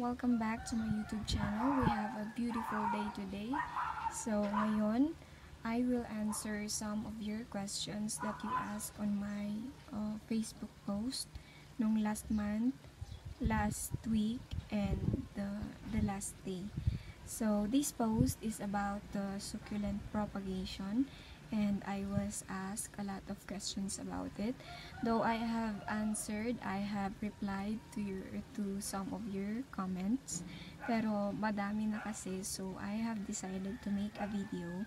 welcome back to my YouTube channel. We have a beautiful day today. So, ngayon, I will answer some of your questions that you asked on my Facebook post nung last month, last week, and the last day. So, this post is about the succulent propagation, and I was asked a lot of questions about it. Though I have answered, I have replied to some of your comments, pero madami na kasi, so I have decided to make a video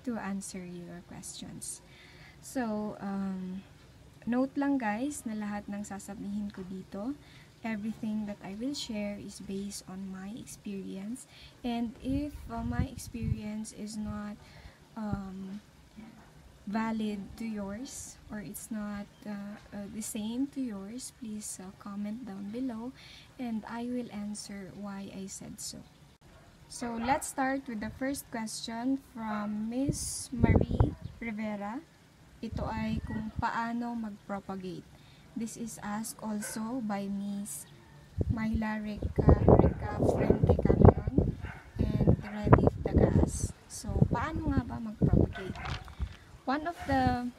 to answer your questions. So, note lang guys na lahat ng sasabihin ko dito, everything that I will share is based on my experience, and if my experience is not valid to yours, or it's not the same to yours, please comment down below and I will answer why I said so. So let's start with the first question from Miss Marie Rivera. Ito ay kung paano mag-propagate. This is asked also by Miss Myla Reka Frente Cameron and Redif Dagas. So paano nga ba mag-propagate? One of the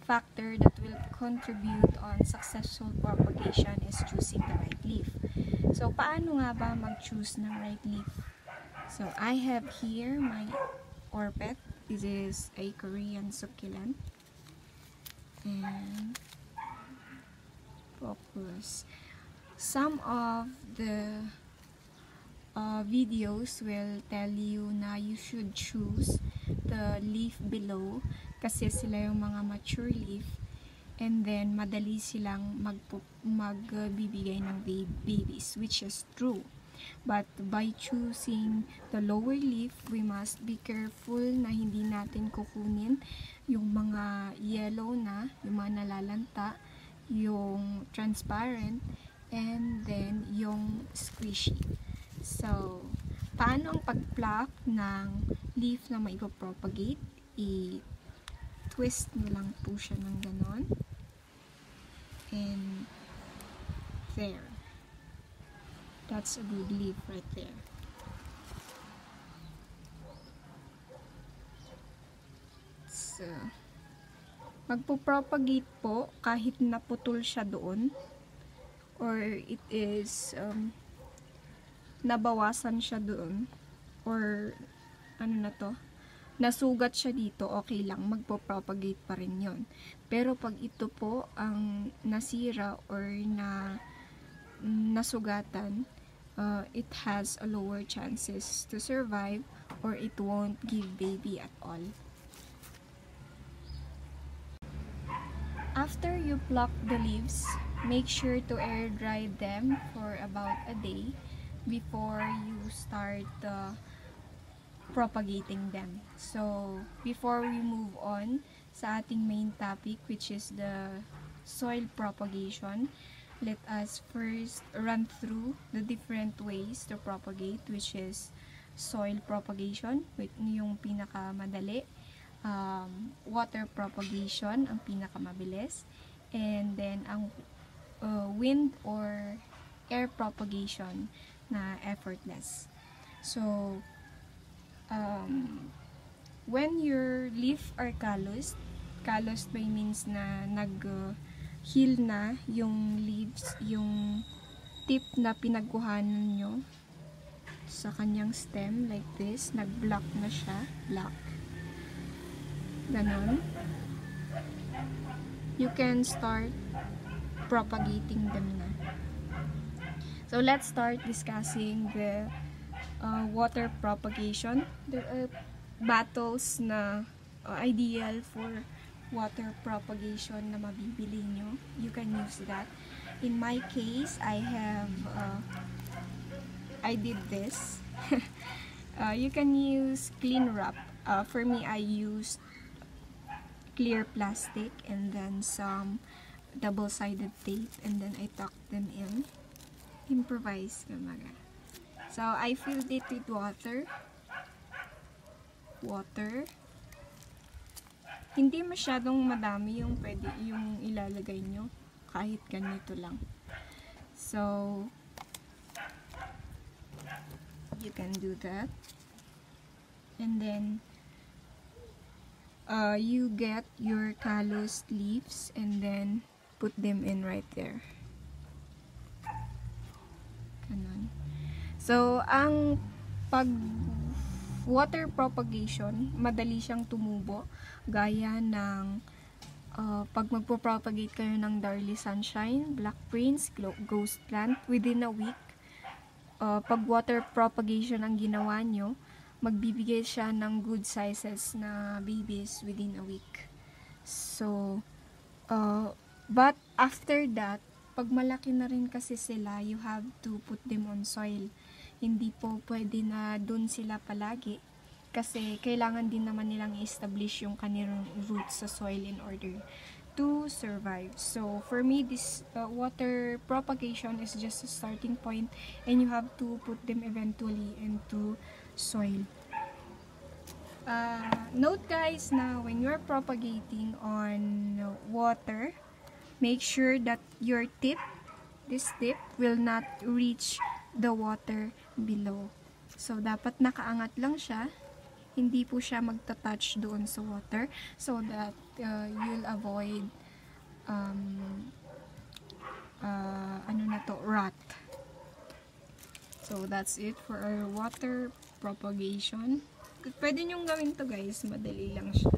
factor that will contribute on successful propagation is choosing the right leaf. So, paano nga ba mag-choose ng right leaf? So, I have here my orpet. This is a Korean succulent. And focus. Some of the videos will tell you na you should choose the leaf below kasi sila yung mga mature leaf, and then madali silang magbibigay ng babies, which is true. But by choosing the lower leaf, we must be careful na hindi natin kukunin yung mga yellow na, yung mga nalalanta, yung transparent, and then yung squishy. So, paano ang pag-pluck ng leaf na maipapropagate? I-twist mo lang po siya ng ganon. And there. That's a good leaf right there. So, magpo-propagate po kahit naputol siya doon, or it is nabawasan siya doon, or ano na to, nasugat siya dito, okay lang, magpo-propagate pa rin yon. Pero pag ito po ang nasira or nasugatan, it has a lower chances to survive, or it won't give baby at all. After you pluck the leaves, make sure to air dry them for about a day before you start propagating them. So, before we move on sa ating main topic, which is the soil propagation, let us first run through the different ways to propagate, which is soil propagation, yung pinakamadali, water propagation, ang pinakamabilis, and then ang wind or air propagation na effortless. So, when your leaf are calloused by means na nag-heal na yung leaves, yung tip na pinagkuhanan nyo sa kanyang stem, like this, nag-block na siya, block. Ganon. You can start propagating them na. So, let's start discussing the water propagation. There are bottles na ideal for water propagation na mabibili nyo. You can use that. In my case, I did this. You can use clean wrap. For me, I used clear plastic and then some double-sided tape, and then I tucked them in. Improvise kumbaga. So, I filled it with water. Hindi masyadong madami yung ilalagay nyo. Kahit ganito lang. So, you can do that. And then you get your calloused leaves and then put them in right there. Ganun. So, ang pag water propagation, madali siyang tumubo gaya ng pag magpo-propagate kayo ng Darly Sunshine, Black Prince, Ghost Plant within a week. Pag water propagation ang ginawa nyo, magbibigay siya ng good sizes na babies within a week. So, but after that, pag malaki na rin kasi sila, you have to put them on soil. Hindi po pwede na dun sila palagi kasi kailangan din naman nilang i-establish yung kanilang roots sa soil in order to survive. So, for me, this water propagation is just a starting point and you have to put them eventually into soil. Note guys na when you're propagating on water, make sure that your this tip will not reach the water below. So, dapat nakaangat lang siya. Hindi po siya magta-touch doon sa water so that you'll avoid rot. So, that's it for our water propagation. Pwede nyong gawin to guys, madali lang siya.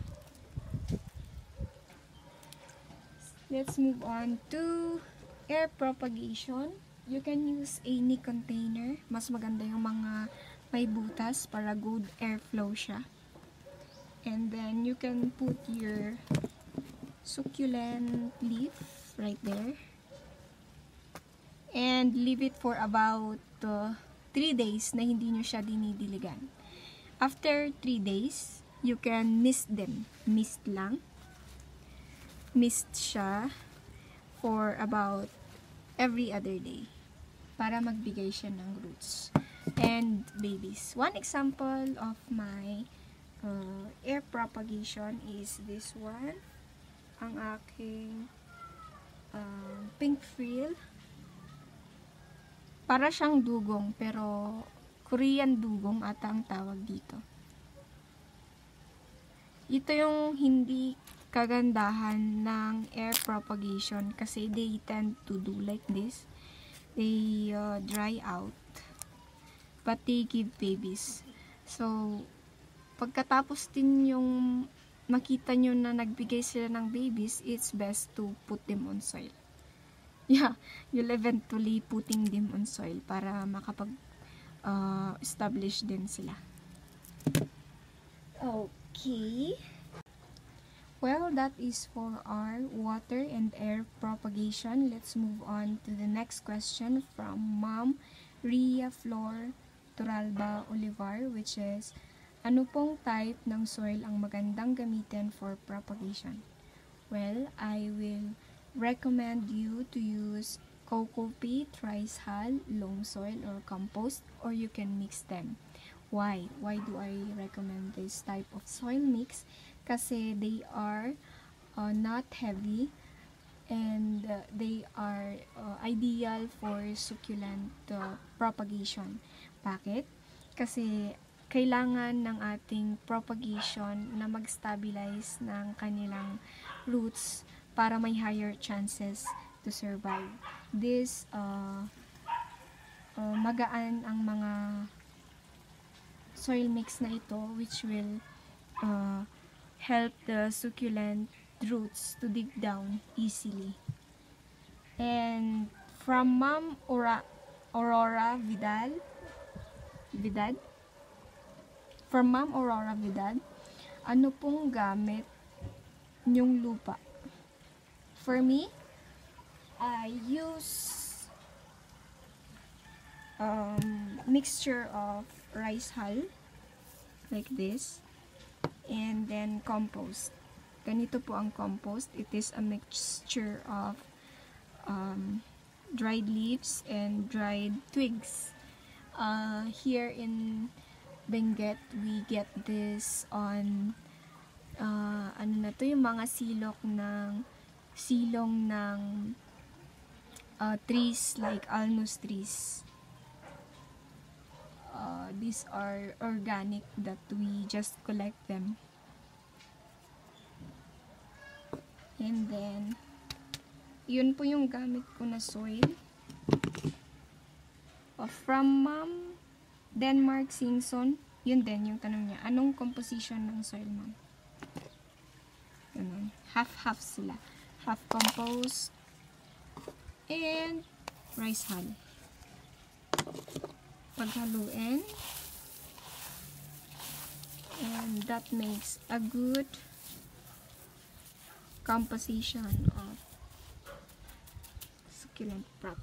Let's move on to air propagation. You can use any container. Mas maganda yung mga may butas para good airflow siya. And then you can put your succulent leaf right there. And leave it for about 3 days na hindi nyo siya dinidiligan. After 3 days, you can mist them. Mist lang. Mist siya for about every other day para magbigay siya ng roots and babies. One example of my air propagation is this one. Ang aking pink frill. Para siyang dugong pero Korean dugong ata ang tawag dito. Ito yung hindi kagandahan ng air propagation kasi they tend to do like this. They dry out but they give babies. So, pagkatapos din yung makita nyo na nagbigay sila ng babies, it's best to put them on soil. Yeah, you'll eventually putting them on soil para makapag establish din sila. Okay. Well, that is for our water and air propagation. Let's move on to the next question from Ma'am Ria Flor Turalba Olivar, which is, ano pong type ng soil ang magandang gamitin for propagation? Well, I will recommend you to use coco peat, rice hull, loam soil, or compost, or you can mix them. Why? Why do I recommend this type of soil mix? Kasi they are not heavy and they are ideal for succulent propagation. Bakit? Kasi kailangan ng ating propagation na mag-stabilize ng kanilang roots para may higher chances to survive. This magaan ang mga soil mix na ito which will help the succulent roots to dig down easily. And from Ma'am Aurora Vidal, from Ma'am Aurora Vidal, ano pong gamit nyong lupa? For me, I use mixture of rice hull like this and then compost. Ganito po ang compost. It is a mixture of dried leaves and dried twigs. Here in Benguet, we get this on ano na to, yung mga silong ng trees like alnus trees. these are organic that we just collect them. And then, yun po yung gamit ko na soil. From Ma'am Denmark Singson, yun din yung tanong niya. Anong composition ng soil, ma'am? Ganun. Half-half sila. Half compost and rice hull. Paghaluin. And that makes a good composition of succulent prop.